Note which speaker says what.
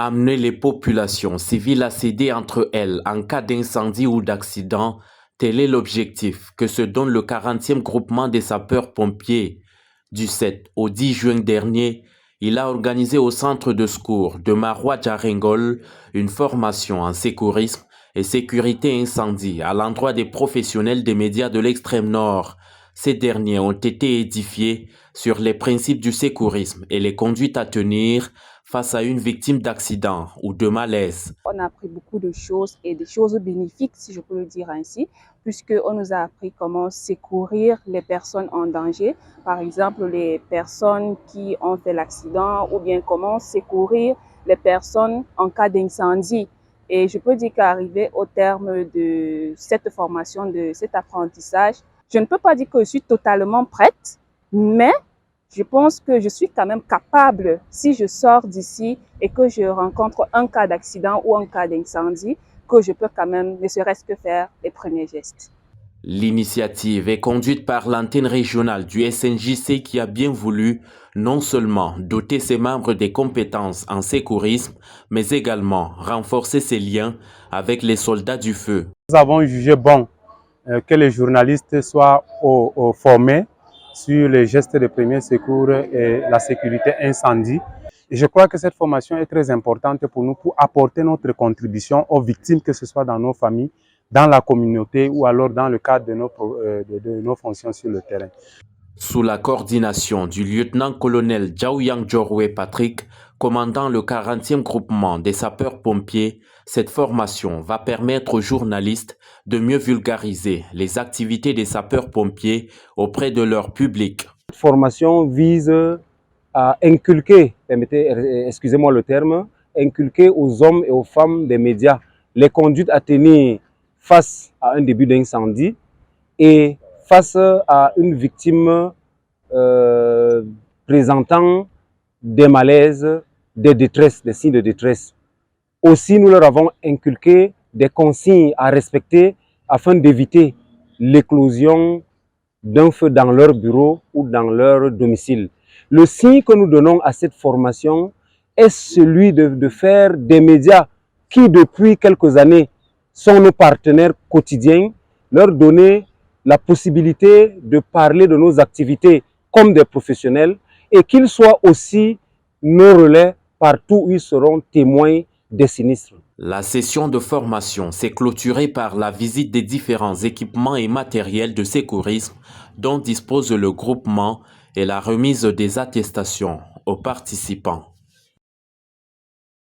Speaker 1: Amener les populations civiles à s'aider entre elles en cas d'incendie ou d'accident, tel est l'objectif que se donne le 40e groupement des sapeurs-pompiers. Du 7 au 10 juin dernier, il a organisé au centre de secours de Maroua-Djarengol une formation en sécurisme et sécurité incendie à l'endroit des professionnels des médias de l'extrême nord. Ces derniers ont été édifiés sur les principes du sécurisme et les conduites à tenir face à une victime d'accident ou de malaise.
Speaker 2: On a appris beaucoup de choses et des choses bénéfiques, si je peux le dire ainsi, puisqu'on nous a appris comment secourir les personnes en danger, par exemple les personnes qui ont fait l'accident ou bien comment secourir les personnes en cas d'incendie. Et je peux dire qu'arrivé au terme de cette formation, de cet apprentissage, je ne peux pas dire que je suis totalement prête, mais je pense que je suis quand même capable, si je sors d'ici et que je rencontre un cas d'accident ou un cas d'incendie, que je peux quand même, ne serait-ce que faire les premiers gestes.
Speaker 1: L'initiative est conduite par l'antenne régionale du SNJC qui a bien voulu non seulement doter ses membres des compétences en sécurisme, mais également renforcer ses liens avec les soldats du feu.
Speaker 3: Nous avons jugé bon que les journalistes soient formés sur les gestes de premier secours et la sécurité incendie. Et je crois que cette formation est très importante pour nous pour apporter notre contribution aux victimes, que ce soit dans nos familles, dans la communauté ou alors dans le cadre de nos fonctions sur le terrain.
Speaker 1: Sous la coordination du lieutenant-colonel Djaouyang Djoroué Patrick, commandant le 40e groupement des sapeurs-pompiers, cette formation va permettre aux journalistes de mieux vulgariser les activités des sapeurs-pompiers auprès de leur public.
Speaker 4: Cette formation vise à inculquer, excusez-moi le terme, inculquer aux hommes et aux femmes des médias les conduites à tenir face à un début d'incendie et face à une victime présentant des malaises, des détresses, des signes de détresse. Aussi, nous leur avons inculqué des consignes à respecter afin d'éviter l'éclosion d'un feu dans leur bureau ou dans leur domicile. Le signe que nous donnons à cette formation est celui de faire des médias qui, depuis quelques années, sont nos partenaires quotidiens, leur donner la possibilité de parler de nos activités comme des professionnels et qu'ils soient aussi nos relais partout où ils seront témoins des sinistres.
Speaker 1: La session de formation s'est clôturée par la visite des différents équipements et matériels de sécurisme dont dispose le groupement et la remise des attestations aux participants.